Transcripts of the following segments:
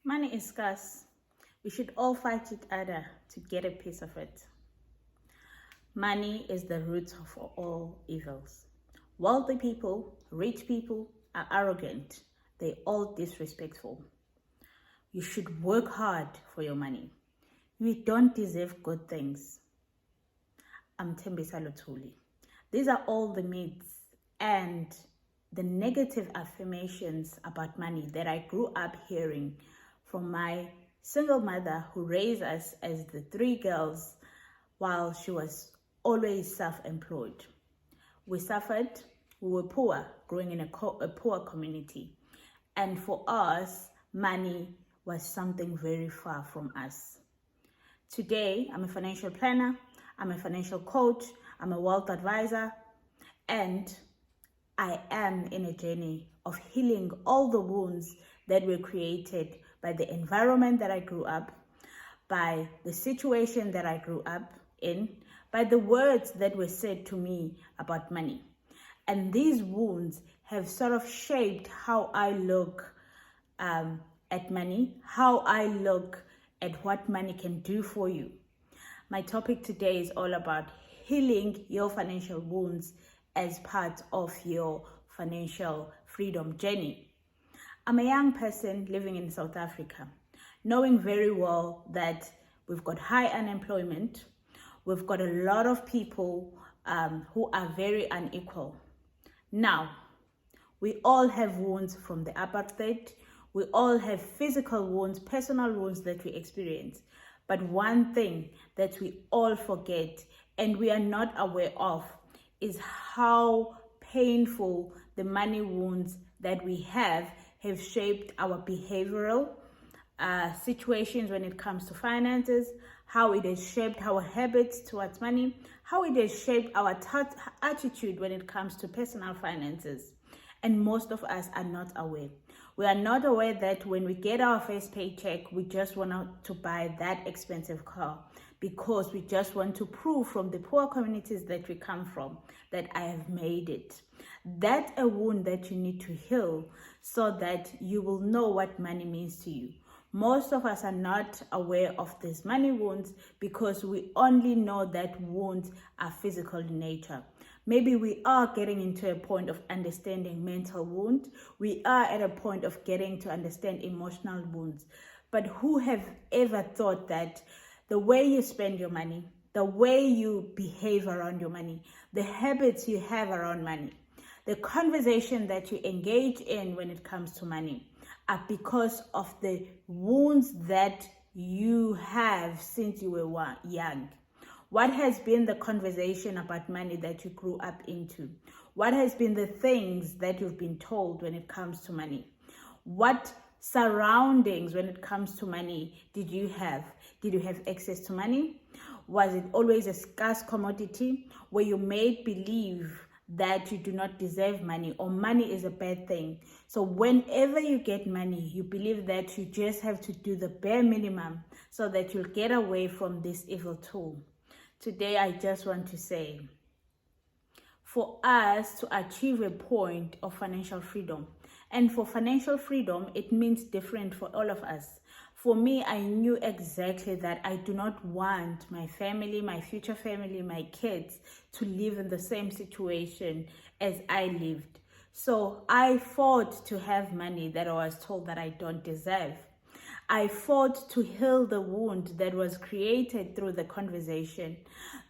Money is scarce. We should all fight each other to get a piece of it. Money is the root of all evils. Wealthy people, rich people are arrogant. They're all disrespectful. You should work hard for your money. You don't deserve good things. I'm Tembisa Lotuli. These are all the myths and the negative affirmations about money that I grew up hearing from my single mother who raised us as the three girls while she was always self-employed. We suffered, we were poor, growing in a poor community. And for us, money was something very far from us. Today, I'm a financial planner, I'm a financial coach, I'm a wealth advisor, and I am in a journey of healing all the wounds that were created by the environment that I grew up, by the situation that I grew up in, by the words that were said to me about money. And these wounds have sort of shaped how I look at money, how I look at what money can do for you. My topic today is all about healing your financial wounds as part of your financial freedom journey. I'm a young person living in South Africa, knowing very well that we've got high unemployment, we've got a lot of people who are very unequal. Now, we all have wounds from the apartheid. We all have physical wounds, personal wounds that we experience. But one thing that we all forget and we are not aware of is how painful the money wounds that we have shaped our behavioral situations when it comes to finances, how it has shaped our habits towards money, how it has shaped our attitude when it comes to personal finances. And most of us are not aware. We are not aware that when we get our first paycheck, we just want to buy that expensive car because we just want to prove from the poor communities that we come from that I have made it. That's a wound that you need to heal so that you will know what money means to you. Most of us are not aware of these money wounds because we only know that wounds are physical in nature. Maybe we are getting into a point of understanding mental wounds. We are at a point of getting to understand emotional wounds. But who have ever thought that the way you spend your money, the way you behave around your money, the habits you have around money, the conversation that you engage in when it comes to money are because of the wounds that you have since you were young. What has been the conversation about money that you grew up into? What has been the things that you've been told when it comes to money? What surroundings when it comes to money did you have? Did you have access to money? Was it always a scarce commodity where you made believe that you do not deserve money or money is a bad thing? So whenever you get money, you believe that you just have to do the bare minimum so that you'll get away from this evil tool. Today, I just want to say, for us to achieve a point of financial freedom, and for financial freedom, it means different for all of us. For me, I knew exactly that I do not want my family, my future family, my kids to live in the same situation as I lived. So I fought to have money that I was told that I don't deserve. I fought to heal the wound that was created through the conversation,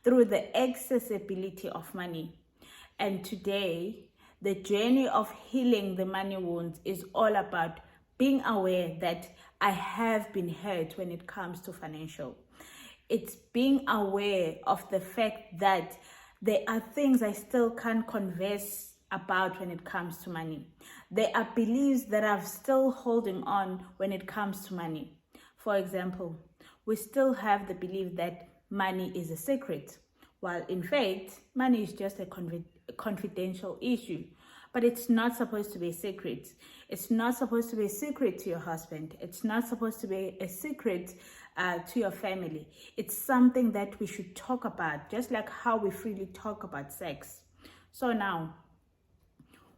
through the accessibility of money. And today, the journey of healing the money wounds is all about being aware that I have been hurt when it comes to financial. It's being aware of the fact that there are things I still can't converse about when it comes to money. There are beliefs that I'm still holding on when it comes to money. For example, we still have the belief that money is a secret, while in fact, money is just a confidential issue. But it's not supposed to be a secret. It's not supposed to be a secret to your husband. It's not supposed to be a secret to your family. It's something that we should talk about, just like how we freely talk about sex. So now,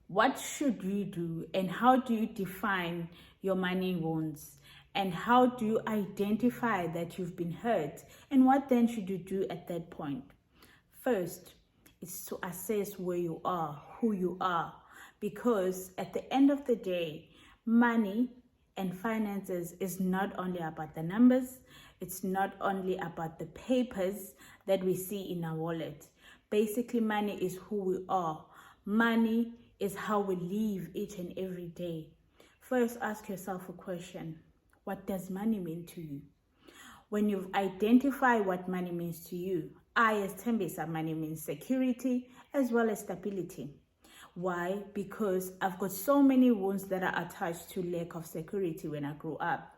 what should you do and how do you define your money wounds? And how do you identify that you've been hurt? And what then should you do at that point? First, is to assess where you are, who you are. Because at the end of the day, money and finances is not only about the numbers, it's not only about the papers that we see in our wallet. Basically, money is who we are. Money is how we live each and every day. First, ask yourself a question. What does money mean to you? When you've identified what money means to you, as Tembisa, money means security as well as stability. Why? Because I've got so many wounds that are attached to lack of security when I grew up.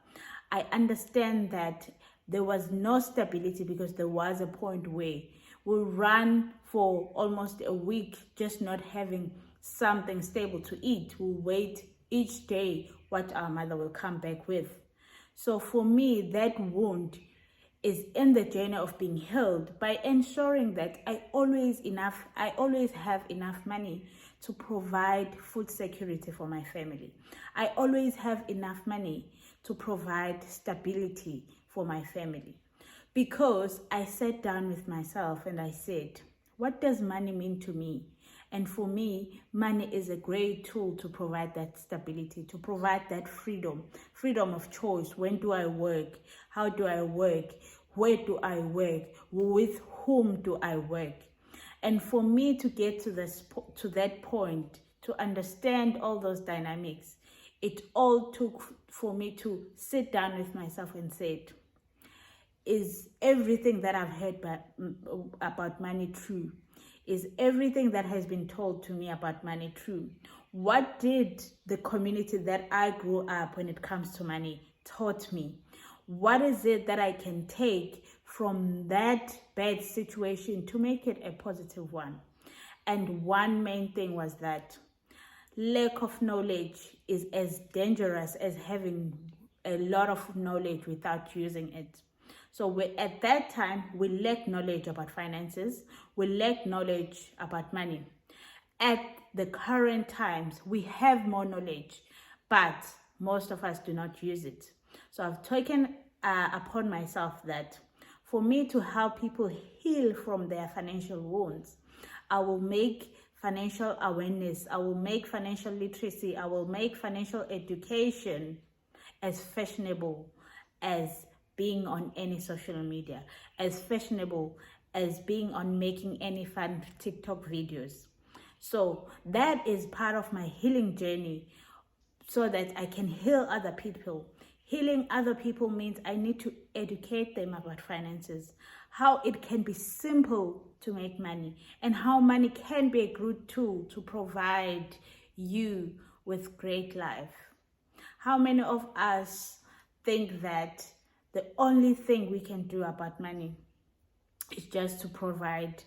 I understand that there was no stability because there was a point where we ran for almost a week just not having something stable to eat. We'll wait each day what our mother will come back with. So for me, that wound is in the journey of being healed by ensuring that I always have enough money to provide food security for my family. I always have enough money to provide stability for my family. Because I sat down with myself and I said, what does money mean to me? And for me, money is a great tool to provide that stability, to provide that freedom of choice. When do I work? How do I work? Where do I work? With whom do I work? And for me to get to that point, to understand all those dynamics, it all took for me to sit down with myself and say, is everything that I've heard about money true? Is everything that has been told to me about money true? What did the community that I grew up when it comes to money taught me? What is it that I can take from that bad situation to make it a positive one? And one main thing was that lack of knowledge is as dangerous as having a lot of knowledge without using it. So at that time, we lacked knowledge about finances. We lacked knowledge about money. At the current times, we have more knowledge, but most of us do not use it. So I've taken upon myself that for me to help people heal from their financial wounds, I will make financial awareness, I will make financial literacy, I will make financial education as fashionable as being on any social media, as fashionable as being on making any fun TikTok videos. So that is part of my healing journey so that I can heal other people. Healing other people means I need to educate them about finances, how it can be simple to make money, and how money can be a good tool to provide you with great life. How many of us think that the only thing we can do about money is just to provide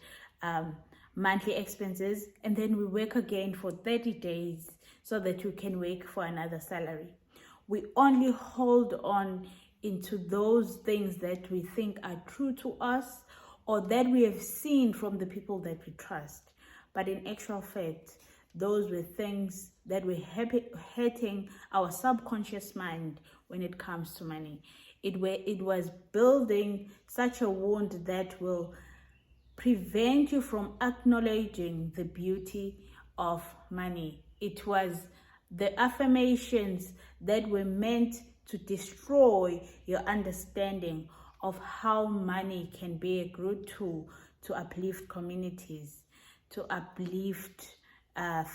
monthly expenses, and then we work again for 30 days so that we can work for another salary? We only hold on into those things that we think are true to us or that we have seen from the people that we trust. But in actual fact, those were things that were hurting our subconscious mind when it comes to money. It was building such a wound that will prevent you from acknowledging the beauty of money. It was the affirmations that were meant to destroy your understanding of how money can be a good tool to uplift communities, to uplift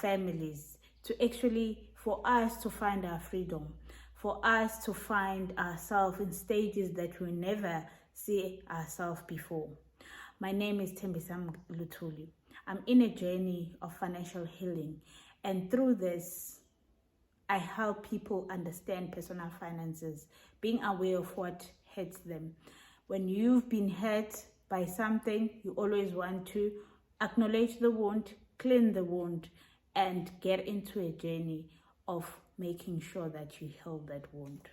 families, to actually, for us to find our freedom, for us to find ourselves in stages that we never see ourselves before. My name is Tembisa Lutuli. I'm in a journey of financial healing, and through this, I help people understand personal finances, being aware of what hurts them. When you've been hurt by something, you always want to acknowledge the wound, clean the wound, and get into a journey of making sure that you heal that wound.